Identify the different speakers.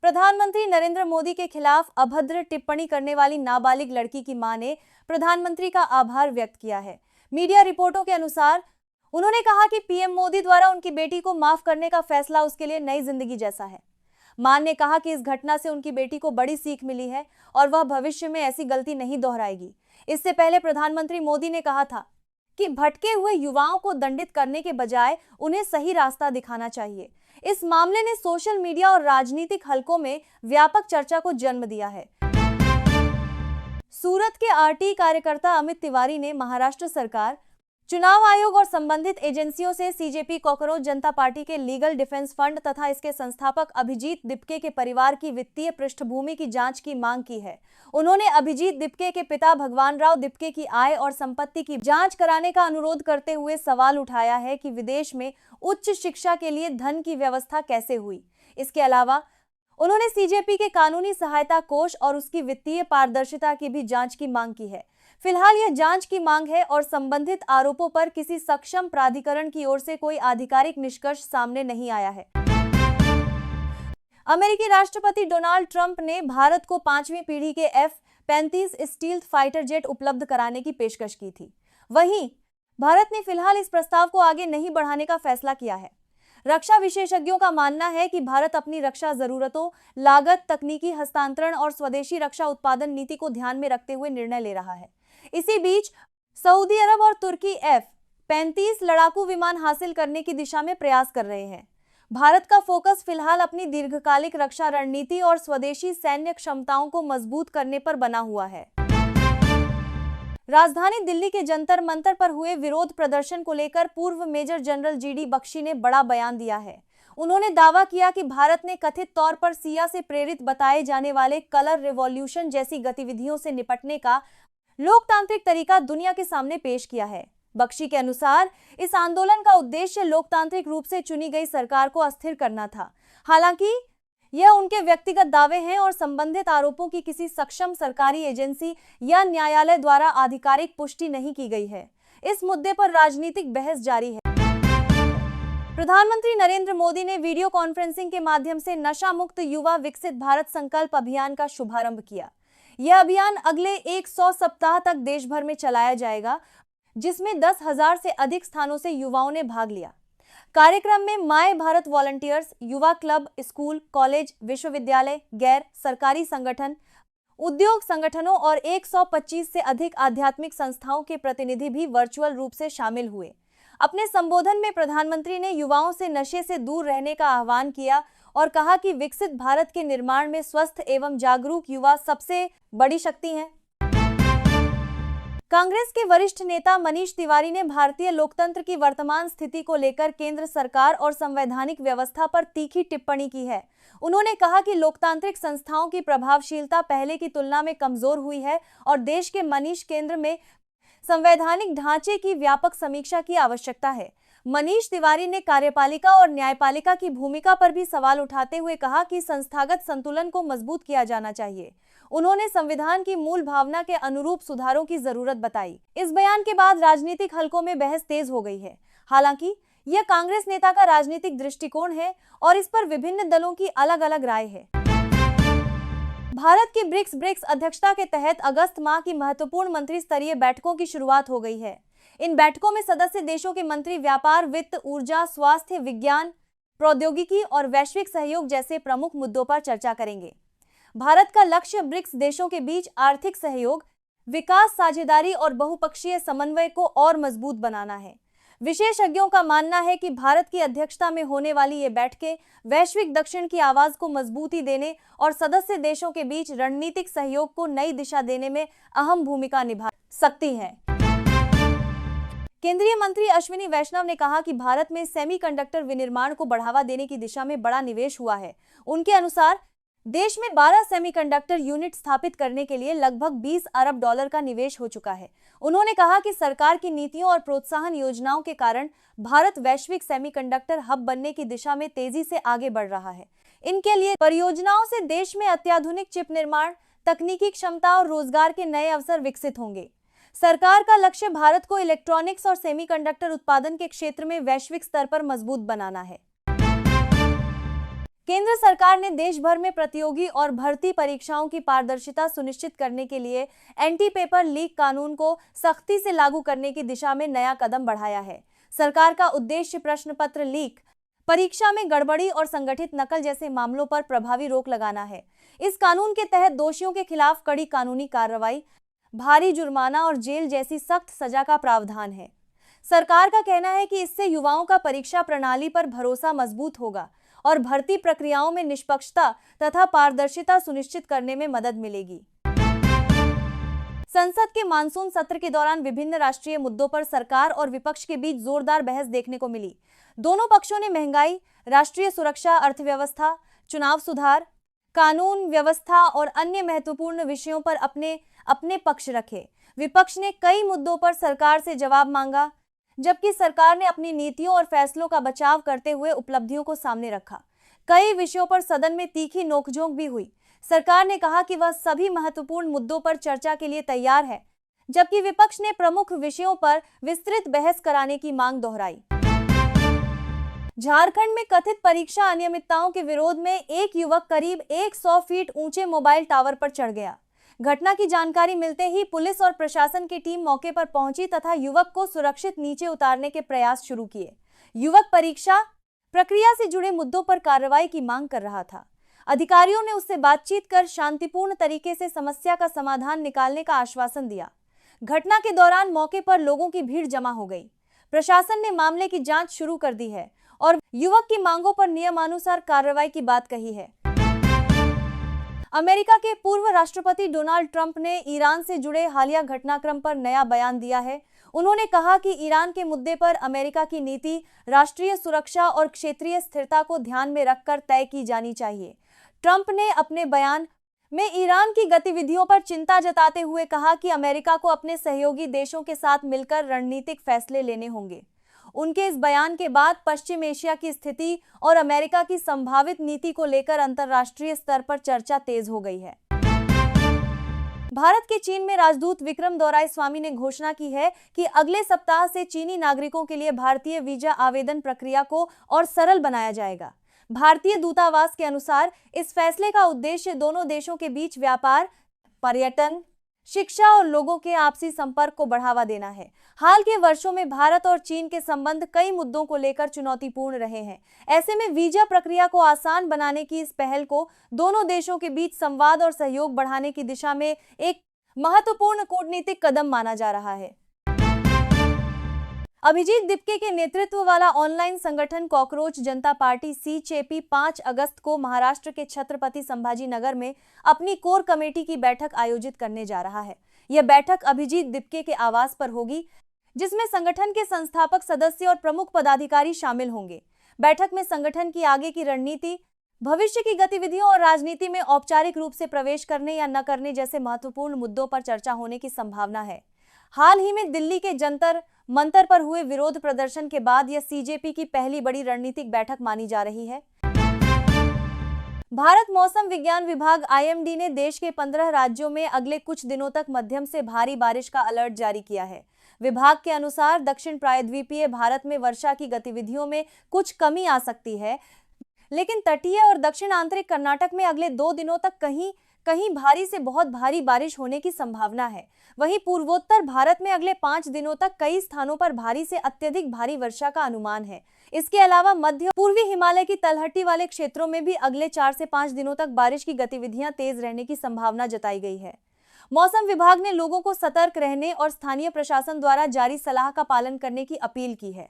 Speaker 1: प्रधानमंत्री नरेंद्र मोदी के खिलाफ अभद्र टिप्पणी करने वाली नाबालिग लड़की की मां ने प्रधानमंत्री का आभार व्यक्त किया है। मीडिया रिपोर्टों के अनुसार उन्होंने कहा कि पीएम मोदी द्वारा उनकी बेटी को माफ करने का फैसला उसके लिए नई जिंदगी जैसा है। मां ने कहा कि इस घटना से उनकी बेटी को बड़ी सीख मिली है और वह भविष्य में ऐसी गलती नहीं दोहराएगी। इससे पहले प्रधानमंत्री मोदी ने कहा था कि भटके हुए युवाओं को दंडित करने के बजाय उन्हें सही रास्ता दिखाना चाहिए। इस मामले ने सोशल मीडिया और राजनीतिक हलकों में व्यापक चर्चा को जन्म दिया है। सूरत के आरटीई कार्यकर्ता अमित तिवारी ने महाराष्ट्र सरकार, चुनाव आयोग और संबंधित एजेंसियों से सीजेपी कॉकरोच जनता पार्टी के लीगल डिफेंस फंड तथा इसके संस्थापक अभिजीत दिपके के परिवार की वित्तीय पृष्ठभूमि की जांच की मांग की है। उन्होंने अभिजीत दिपके के पिता भगवानराव दिपके की आय और संपत्ति की जांच कराने का अनुरोध करते हुए सवाल उठाया है कि विदेश में उच्च शिक्षा के लिए धन की व्यवस्था कैसे हुई। इसके अलावा उन्होंने सीजेपी के कानूनी सहायता कोष और उसकी वित्तीय पारदर्शिता की भी जांच की मांग की है। फिलहाल यह जांच की मांग है और संबंधित आरोपों पर किसी सक्षम प्राधिकरण की ओर से कोई आधिकारिक निष्कर्ष सामने नहीं आया है। अमेरिकी राष्ट्रपति डोनाल्ड ट्रंप ने भारत को 5वीं पीढ़ी के F-35 स्टील्थ फाइटर जेट उपलब्ध कराने की पेशकश की थी। वहीं भारत ने फिलहाल इस प्रस्ताव को आगे नहीं बढ़ाने का फैसला किया है। रक्षा विशेषज्ञों का मानना है कि भारत अपनी रक्षा जरूरतों, लागत, तकनीकी हस्तांतरण और स्वदेशी रक्षा उत्पादन नीति को ध्यान में रखते हुए निर्णय ले रहा है। इसी बीच सऊदी अरब और तुर्की F-35 लड़ाकू विमान हासिल करने की दिशा में प्रयास कर रहे हैं। भारत का फोकस फिलहाल अपनी दीर्घकालिक रक्षा रणनीति और स्वदेशी सैन्य क्षमताओं को मजबूत करने पर बना हुआ है। राजधानी दिल्ली के जंतर मंतर पर हुए विरोध प्रदर्शन को लेकर पूर्व मेजर जनरल जीडी बख्शी ने बड़ा बयान दिया है। उन्होंने दावा किया कि भारत ने कथित तौर पर सिया से प्रेरित बताए जाने वाले कलर रिवॉल्यूशन जैसी गतिविधियों से निपटने का लोकतांत्रिक तरीका दुनिया के सामने पेश किया है। बख्शी के अनुसार इस आंदोलन का उद्देश्य लोकतांत्रिक रूप से चुनी गई सरकार को अस्थिर करना था। हालांकि यह उनके व्यक्तिगत दावे हैं और संबंधित आरोपों की किसी सक्षम सरकारी एजेंसी या न्यायालय द्वारा आधिकारिक पुष्टि नहीं की गई है। इस मुद्दे पर राजनीतिक बहस जारी है। प्रधानमंत्री नरेंद्र मोदी ने वीडियो कॉन्फ्रेंसिंग के माध्यम से नशा मुक्त युवा विकसित भारत संकल्प अभियान का शुभारंभ किया। यह अभियान अगले 100 सप्ताह तक देश भर में चलाया जाएगा, जिसमें 10,000 से अधिक स्थानों से युवाओं ने भाग लिया। कार्यक्रम में माय भारत वॉलंटियर्स, युवा क्लब, स्कूल, कॉलेज, विश्वविद्यालय, गैर सरकारी संगठन, उद्योग संगठनों और 125 से अधिक आध्यात्मिक संस्थाओं के प्रतिनिधि भी वर्चुअल रूप से शामिल हुए। अपने संबोधन में प्रधानमंत्री ने युवाओं से नशे से दूर रहने का आह्वान किया और कहा कि विकसित भारत के निर्माण में स्वस्थ एवं जागरूक युवा सबसे बड़ी शक्ति हैं। कांग्रेस के वरिष्ठ नेता मनीष तिवारी ने भारतीय लोकतंत्र की वर्तमान स्थिति को लेकर केंद्र सरकार और संवैधानिक व्यवस्था पर तीखी टिप्पणी की है। उन्होंने कहा कि लोकतांत्रिक संस्थाओं की प्रभावशीलता पहले की तुलना में कमजोर हुई है और देश के मनीष केंद्र में संवैधानिक ढांचे की व्यापक समीक्षा की आवश्यकता है। मनीष तिवारी ने कार्यपालिका और न्यायपालिका की भूमिका पर भी सवाल उठाते हुए कहा कि संस्थागत संतुलन को मजबूत किया जाना चाहिए। उन्होंने संविधान की मूल भावना के अनुरूप सुधारों की जरूरत बताई। इस बयान के बाद राजनीतिक हलकों में बहस तेज हो गई है। हालांकि यह कांग्रेस नेता का राजनीतिक दृष्टिकोण है और इस पर विभिन्न दलों की अलग-अलग राय है। भारत की ब्रिक्स अध्यक्षता के तहत अगस्त माह की महत्वपूर्ण मंत्री स्तरीय बैठकों की शुरुआत हो गई है। इन बैठकों में सदस्य देशों के मंत्री व्यापार, वित्त, ऊर्जा, स्वास्थ्य, विज्ञान, प्रौद्योगिकी और वैश्विक सहयोग जैसे प्रमुख मुद्दों पर चर्चा करेंगे। भारत का लक्ष्य ब्रिक्स देशों के बीच आर्थिक सहयोग, विकास साझेदारी और बहुपक्षीय समन्वय को और मजबूत बनाना है। विशेषज्ञों का मानना है कि भारत की अध्यक्षता में होने वाली ये बैठकें वैश्विक दक्षिण की आवाज को मजबूती देने और सदस्य देशों के बीच रणनीतिक सहयोग को नई दिशा देने में अहम भूमिका निभा सकती हैं। केंद्रीय मंत्री अश्विनी वैष्णव ने कहा कि भारत में सेमीकंडक्टर विनिर्माण को बढ़ावा देने की दिशा में बड़ा निवेश हुआ है। उनके अनुसार देश में 12 सेमीकंडक्टर यूनिट स्थापित करने के लिए लगभग 20 अरब डॉलर का निवेश हो चुका है। उन्होंने कहा कि सरकार की नीतियों और प्रोत्साहन योजनाओं के कारण भारत वैश्विक सेमीकंडक्टर हब बनने की दिशा में तेजी से आगे बढ़ रहा है। इनके लिए परियोजनाओं से देश में अत्याधुनिक चिप निर्माण, तकनीकी क्षमता और रोजगार के नए अवसर विकसित होंगे। सरकार का लक्ष्य भारत को इलेक्ट्रॉनिक्स और सेमीकंडक्टर उत्पादन के क्षेत्र में वैश्विक स्तर पर मजबूत बनाना है। केंद्र सरकार ने देश भर में प्रतियोगी और भर्ती परीक्षाओं की पारदर्शिता सुनिश्चित करने के लिए एंटी पेपर लीक कानून को सख्ती से लागू करने की दिशा में नया कदम बढ़ाया है। सरकार का उद्देश्य प्रश्न पत्र लीक, परीक्षा में गड़बड़ी और संगठित नकल जैसे मामलों पर प्रभावी रोक लगाना है। इस कानून के तहत दोषियों के खिलाफ कड़ी कानूनी कार्रवाई, भारी जुर्माना और जेल जैसी सख्त सजा का प्रावधान है। सरकार का कहना है कि इससे युवाओं का परीक्षा प्रणाली पर भरोसा मजबूत होगा और भर्ती प्रक्रियाओं में निष्पक्षता तथा पारदर्शिता सुनिश्चित करने में मदद मिलेगी। संसद के मानसून सत्र के दौरान विभिन्न राष्ट्रीय मुद्दों पर सरकार और विपक्ष के बीच जोरदार बहस देखने को मिली। दोनों पक्षों ने महंगाई, राष्ट्रीय सुरक्षा, अर्थव्यवस्था, चुनाव सुधार, कानून व्यवस्था और अन्य महत्वपूर्ण विषयों पर अपने अपने पक्ष रखे। विपक्ष ने कई मुद्दों पर सरकार से जवाब मांगा, जबकि सरकार ने अपनी नीतियों और फैसलों का बचाव करते हुए उपलब्धियों को सामने रखा। कई विषयों पर सदन में तीखी नोकझोंक भी हुई। सरकार ने कहा कि वह सभी महत्वपूर्ण मुद्दों पर चर्चा के लिए तैयार है, जबकि विपक्ष ने प्रमुख विषयों पर विस्तृत बहस कराने की मांग दोहराई। झारखंड में कथित परीक्षा अनियमितताओं के विरोध में एक युवक करीब 100 फीट ऊंचे मोबाइल टावर पर चढ़ गया। घटना की जानकारी मिलते ही पुलिस और प्रशासन की टीम मौके पर पहुंची तथा युवक को सुरक्षित नीचे उतारने के प्रयास शुरू किए। युवक परीक्षा प्रक्रिया से जुड़े मुद्दों पर कार्रवाई की मांग कर रहा था। अधिकारियों ने उससे बातचीत कर शांतिपूर्ण तरीके से समस्या का समाधान निकालने का आश्वासन दिया। घटना के दौरान मौके पर लोगों की भीड़ जमा हो गई। प्रशासन ने मामले की जांच शुरू कर दी है और युवक की मांगों पर नियमानुसार कार्रवाई की बात कही है। अमेरिका के पूर्व राष्ट्रपति डोनाल्ड ट्रंप ने ईरान से जुड़े हालिया घटनाक्रम पर नया बयान दिया है। उन्होंने कहा कि ईरान के मुद्दे पर अमेरिका की नीति राष्ट्रीय सुरक्षा और क्षेत्रीय स्थिरता को ध्यान में रखकर तय की जानी चाहिए। ट्रंप ने अपने बयान में ईरान की गतिविधियों पर चिंता जताते हुए कहा कि अमेरिका को अपने सहयोगी देशों के साथ मिलकर रणनीतिक फैसले लेने होंगे। उनके इस बयान के बाद पश्चिम एशिया की स्थिति और अमेरिका की संभावित नीति को लेकर अंतर्राष्ट्रीय स्तर पर चर्चा तेज हो गई है। भारत के चीन में राजदूत विक्रम दोराईस्वामी ने घोषणा की है कि अगले सप्ताह से चीनी नागरिकों के लिए भारतीय वीजा आवेदन प्रक्रिया को और सरल बनाया जाएगा। भारतीय दूतावास के अनुसार इस फैसले का उद्देश्य दोनों देशों के बीच व्यापार, पर्यटन, शिक्षा और लोगों के आपसी संपर्क को बढ़ावा देना है। हाल के वर्षों में भारत और चीन के संबंध कई मुद्दों को लेकर चुनौतीपूर्ण रहे हैं। ऐसे में वीजा प्रक्रिया को आसान बनाने की इस पहल को दोनों देशों के बीच संवाद और सहयोग बढ़ाने की दिशा में एक महत्वपूर्ण कूटनीतिक कदम माना जा रहा है। अभिजीत दिपके के नेतृत्व वाला ऑनलाइन संगठन कॉकरोच जनता पार्टी सीजेपी 5 अगस्त को महाराष्ट्र के छत्रपति संभाजी नगर में अपनी कोर कमेटी की बैठक आयोजित करने जा रहा है। यह बैठक अभिजीत दिपके के आवास पर होगी, जिसमें संगठन के संस्थापक सदस्य और प्रमुख पदाधिकारी शामिल होंगे। बैठक में संगठन की आगे की रणनीति, भविष्य की गतिविधियों और राजनीति में औपचारिक रूप से प्रवेश करने या न करने जैसे महत्वपूर्ण मुद्दों पर चर्चा होने की संभावना है। हाल ही में दिल्ली के जंतर मंतर पर हुए विरोध प्रदर्शन के बाद यह सीजेपी की पहली बड़ी रणनीतिक बैठक मानी जा रही है। भारत मौसम विज्ञान विभाग आईएमडी ने देश के 15 राज्यों में अगले कुछ दिनों तक मध्यम से भारी बारिश का अलर्ट जारी किया है। विभाग के अनुसार दक्षिण प्रायद्वीपीय भारत में वर्षा की गतिविधियों में कुछ कमी आ सकती है, लेकिन तटीय और दक्षिण आंतरिक कर्नाटक में अगले 2 दिनों तक कहीं कहीं भारी से बहुत भारी बारिश होने की संभावना है। वहीं पूर्वोत्तर भारत में अगले 5 दिनों तक कई स्थानों पर भारी से अत्यधिक भारी वर्षा का अनुमान है। इसके अलावा मध्य पूर्वी हिमालय की तलहटी वाले क्षेत्रों में भी अगले 4 से 5 दिनों तक बारिश की गतिविधियां तेज रहने की संभावना जताई गई है। मौसम विभाग ने लोगों को सतर्क रहने और स्थानीय प्रशासन द्वारा जारी सलाह का पालन करने की अपील की है।